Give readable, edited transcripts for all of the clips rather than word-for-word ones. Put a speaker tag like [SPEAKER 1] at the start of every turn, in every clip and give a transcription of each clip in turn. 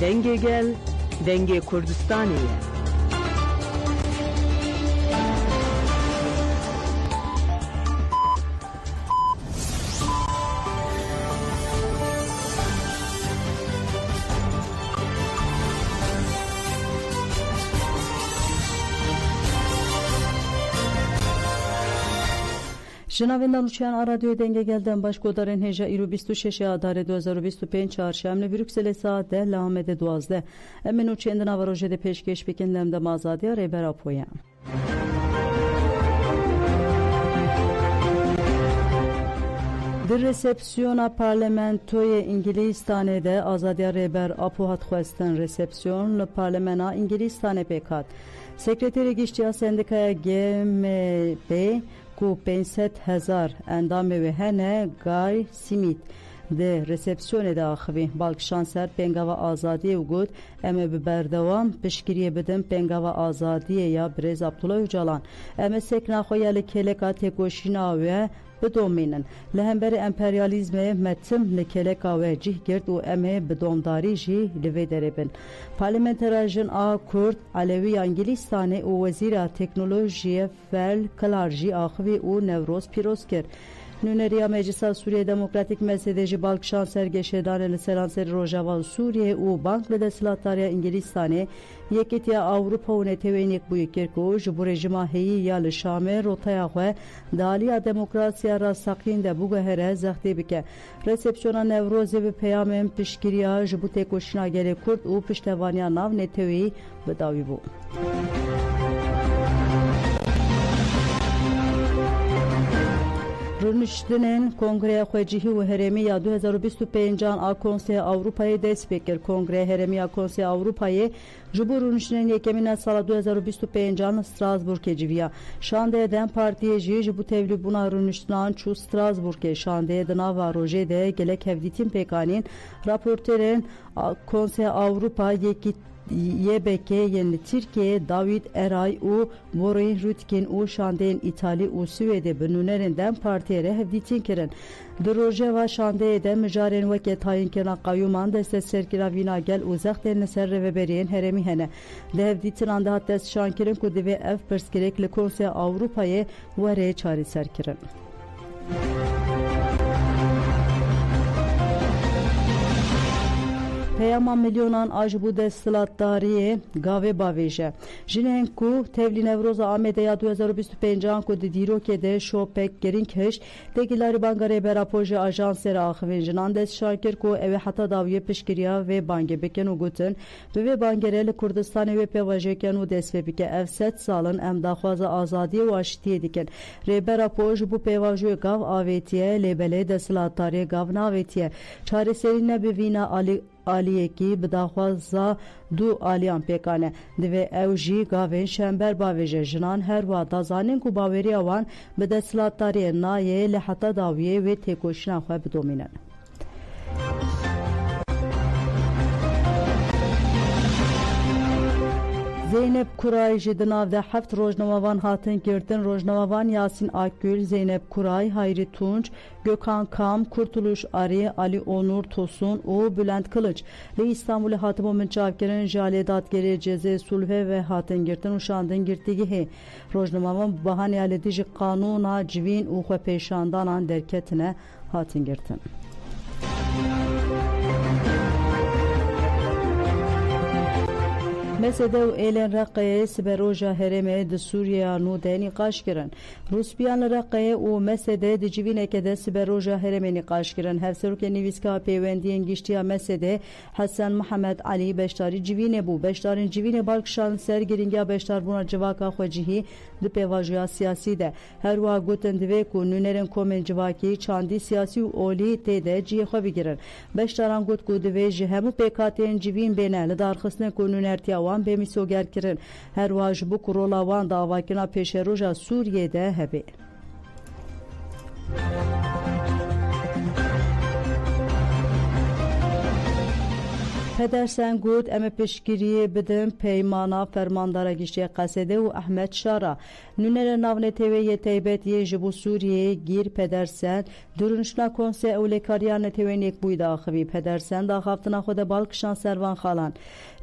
[SPEAKER 1] Denge gel, Denge Kurdistaniye.
[SPEAKER 2] Jinavendan uçayan radyo denge gelden başkodarın heja iru 26 adare 2025 çarşemle Brüksel saat 10 lahmede 12 emin uçayan navarojede peşkeş bekendemde mazadiya reber apoya. در رسپسیون پارلمانتوی انگلیستانه ده آزادی رهبر اپوهات خواستن رسپسیون لپارلمانا انگلیستانه پیکات سکرتری گشتیا سندیکای GMB کو 500,000 اندامه و هنه گای سیمیت ده رسپسیون ده آخوی بالک شانسر پنگاوا آزادی و گود اما ببردوام پشکریه بدن پنگاوا آزادی یا برز عبدالله اوجالان اما سکنا خویال کلکا تکوشینا و بدومینن لهمبر امپریالیزم متم لکلکا و جه گرد و امه بدومداری جی لوی دربن پارلمنتراجن آ کرد علوی انگلیستانه و وزیر تکنولوژی فل کلارجی آخوی و نوروز پیروز کرد نونریا مجلس سوریه دموکراتیک مسیدجی بالک شانسر گشیدان لسرانسر روجاوا سوریه و بانک لدسلاتاریا انگلیستانه یکیتیا اوروپا و نتوینیک بوی کرکو جبو رژیما هی یا لشامه روتایا خو دالیا دموکراسیا را ساقین ده بوگه هره زختی بکه رسپسیونا نوروزی و پیامن پشکریا جبو تکوشنا گلی کرد و پشتوانیا ناو نتوی بداوی بو Rönüştünün Kongre Xwecihi ve Heremiya 2025 a Konsey Avrupa'yı destekler. Kongre Heremiya Konsey Avrupa'yı Cumhur Rönüştünün yekemine sala 2025 an Strasbourg'e civiya. Şande eden partiye ji bu tevli buna Rönüştünan çu Strasbourg'e şande edena ve rojede gelek hevditin pekanin raportörün Konsey Avrupa yekit YBK yeni Türkiye David Eray u Boris Rütkin u şandeyn İtali u Süveyde bününerinden partiye rehevditin kirin. Droje ve şandeyde mücaren veke tayin kina qayyuman deste serkira vina gel uzak derine serre ve beriyen heremi hene. Rehevditin anda hatta şankirin kudive ev perskirek Konsey Avrupa'ya ve çare serkirin. Peyama milyonan ajbu destilatdariye gave baveje. Jinen ku tevli nevroza Ahmedeya 2025 an ku dirokede şopek gerinkeş tegilari bangare berapoje ajansera axven jinan des şarkir ku eve hata daviye pişkiriya ve bange beken ugutun ve bangereli Kurdistan ve pevajeken u desvebike evset salın em daxwaza azadi ve aştiye diken. Reberapoje bu pevajoy gav avetiye lebele destilatdariye gav navetiye. Çareserine bevina aliyeki bidaxwaza du aliyan pekane dve evji gaven şember baveje jinan her va dazanin ku baveriya wan bideslatari naye le hata daviye ve tekoşina xwe bidominen. Zeynep Kuray jidinav de heft rojnavavan hatin girtin rojnavavan Yasin Akgül, Zeynep Kuray, Hayri Tunç, Gökhan Kam, Kurtuluş Ari, Ali Onur Tosun, u Bülent Kılıç. Li İstanbul'u hatım omen çavkerin jaledat geri ceze sulhe ve hatin girtin uşandın girtigi he. Rojnavavan bahane aledici kanuna civin u xwe peşandanan derketine hatin girtin. Mesede و ایلن رقیه سبروجا هرمه د سوریه نو دنی قاش کرن روسپیان رقیه و مسده د جوینه که د سبروجا هرمه نقاش کرن هفسرو که نویسکا پیوندین گشتیا مسده حسن محمد علی بشتاری جوینه بو بشتارین جوینه بالکشان سرگرینگا بشتار بونا جواکا خوجیهی د پیواجیا سیاسی ده هر وا گوتن دوی کو نونرن کومن جواکی چاندی سیاسی و اولی تده جی خو بگیرن بشتاران گوت کو دوی جهمو پیکاتین جوین بینه لدارخصن کو نونرتیا وان به میسوگر کرن هر واجب کرولا وان داواکنا پیشروجا سوریه ده هبه پدرسن گوت ام پشگیری بدن پیمانا فرماندارا گیشتی قصده و احمد شارا نونر ناون تیوی تیبت یه جبو سوریه گیر پدرسن درونشنا کنسه اولکاریان تیوی نیک بوی داخوی پدرسن داخفتنا خود بالکشان سروان خالان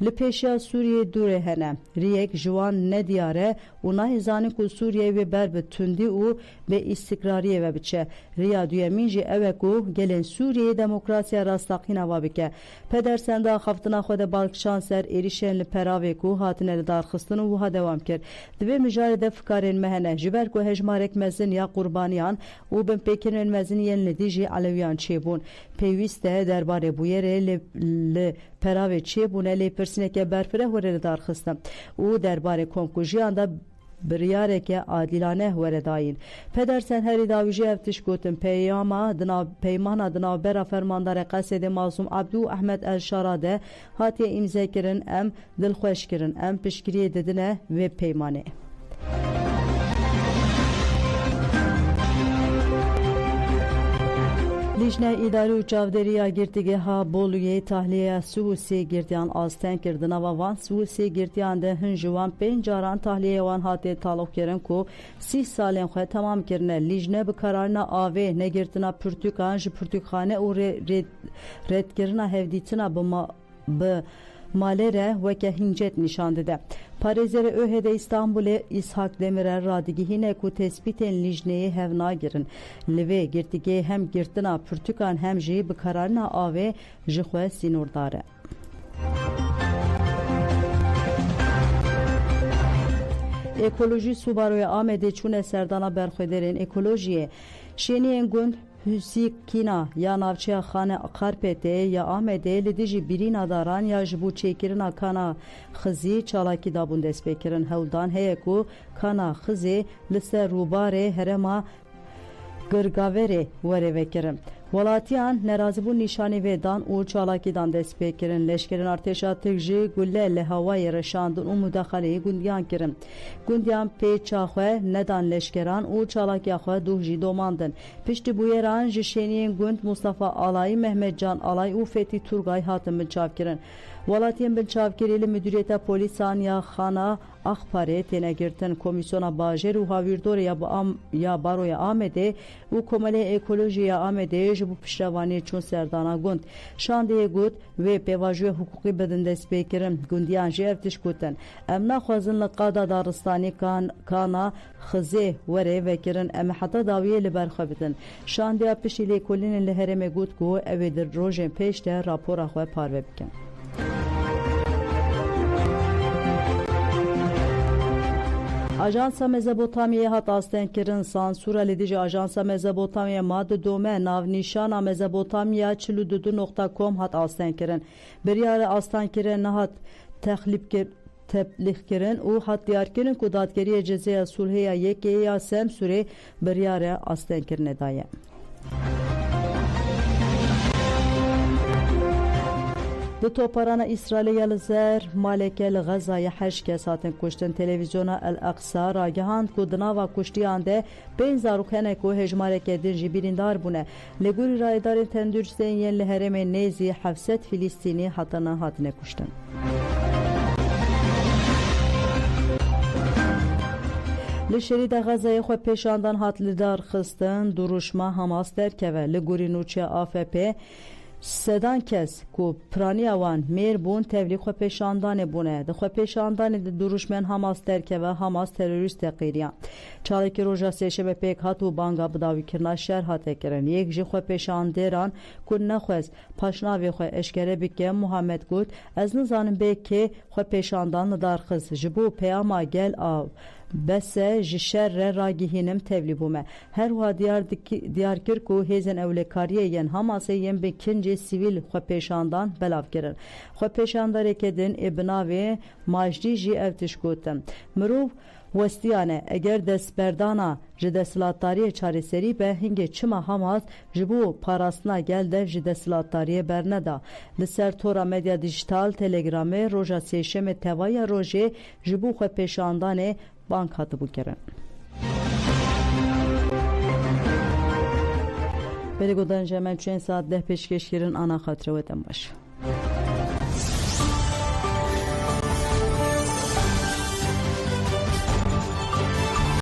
[SPEAKER 2] لپیشیا سوریه دوره هنه ریک جوان ندیاره و نه زانی که سوریه و بر به تندی و به استقراریه و بچه ریا دویمین جی اوکو گلن سوریه دموکراسی راستاقین و بکه پدرسن داخفتنا خود بالکشان سر ایریشن لپراوی کو هاتنه لدارخستن و ها دوام کرد دوی مجال دفکارین مهنه جبر کو هجمارک مزن یا قربانیان و بن پیکرین مزن یل ندیجی علویان چیبون پیوسته درباره بویره لپراوی چیبونه لپرسینه که برفره وره لدارخستن و درباره کنکوژیان دا بریاره که عادلانه ورداین پدرسن هری داویجی افتش گوتن پیمانا دنا برا فرماندار قصد معصوم عبدو احمد الشاراده هاتی امضا کرن ام دلخوش کرن ام پشگیری ددنه و پیمانه لیجنه اداری و چاودریا گرتگه ها بولویه تحلیه سوسی گرتیان آستن کردن و وان سوسی گرتیان ده هنجوان پنجاران تحلیه وان هاته تعلق کرن کو 30 سالین خواه تمام کرنه لیجنه بکارارنا آوه نگرتنا پرتوکان جی پرتوکخانه و رد کرنا هفدیتنا به مالره وکه هنجت نشان ده پارێزەرە ئۆهێدە ئیستانبولê ئیسحاق Demirel radîgihîne ku tespîtên lijneyê hev nagirin li vê girtîgehê hem girtina pirtûkan hem jî bikararina avê ji xwe sînordar e. Ekolojî Subaroya Amedê çûne serdana berxwederên ekolojiyê şeniyên gund Hüsîkîna ya navçeya xane Karpetê ya Amedê li dijî birîna daran ya ji bo çêkirina kana xizî çalakî dabûn destpêkirin hewldan heye ku kana xizê li ser rûbarê herêma Girgaverê were vekirin. Welatiyan nerazîbûn nîşanî vê dan û çalakîdan destpêkirin. Leşkerên artêşa Tirk jî gulle li hewayê reşandin û mudaxaleyê gundiyan kirin. Gundiyan pêça xwe nedan leşkeran û çalakiya xwe duh jî domandin. Piştî bûyeran ji şeniyên gund Mustafa Alay, Mehmetcan Alay û Fethi Turgay hatin binçavkirin. Welatiyên binçavkirî li Müdüriyeta Polîsan ya Xana Axparê têne girtin. Komîsyona Bajêr û Hawirdorê ya Baroya Amedê û Komelê Ekolojî ya Amedê ji bo piştevaniyê çûn serdana gund. Şandiyê got wê pêvajoya hukukî bidin destpêkirin. Gundiyan jî ev tişt gotin. Em naxwazin li qada daristanî kana xizê were vekirin em heta dawiyê li ber xwe bidin. Şandiya piştî lêkolînên li herêmê got ku ew ê di rojên pêş de rapora xwe parve bikin. Ajansa Mezopotamya'ya hat astenkirin sansura lidici Ajansa Mezopotamya madde dome navnişana mezopotamya42.com hat astenkirin. Bir yara astenkirin hat tebliğ kirin u hat diyar kirin ku dadgeriye cezeya sulheya yekeya ya semsure bir yara astenkirin edaye. Di toparana İsrailê ya li zer maleke li Xezayê 8 kes hatin kuştin. Televizyona El Aqsa ragihand ku di nava kuştiyan de 5 zarok hene ku hejmareke din jî birîndar bûne. Li gorî rayedarên tenduristên yên li herêmê Nêzî 700 Filîstînî hatine kuştin. Li şerîda Xezayê xwe pêşandan hat li dar xistin duruşma Hamas derkeve li gorî nûçeya AFP sedan kes ku praniya wan mêr bûn tevlî xwe pêşandanê bûne. Di xwe pêşandanê di duruşmeyên Hamas derkeve Hamas terorîst qîriyan. Çalekî roja sêşemê pêk hat û banga bidawîkirina şer hate kirin. Yek jî xwe pêşandêran ku nexwest paşnavê xwe eşkere bike Muhammed got ez nizanim bêkê xwe pêşandan li darxiz ji bo peyama gel av bese ji şerre ragihînim tevlî bûme. Her wiha diyar kir ku hêzên ewlekariyê yên Hamasê yên bi kincê sivîl xwe pêşandan belav kirin. Xwe pêşandarekê din ê bi navê Majdî jî ev tişt gotin. Mirov westiyane eger destberdana ji desthilatdariyê çareserî be hingê çima Hamas ji bo parastina gel dev ji desthilatdariyê berneda. Li ser tora medya dijîtal Telegramê roja sêşemê tevaya rojê ji bo xwe pêşandanê bank hatibû kirin. Berê godan ji hemen 2 saat 10 pêşkêş kirin ana xatirê we tem baş.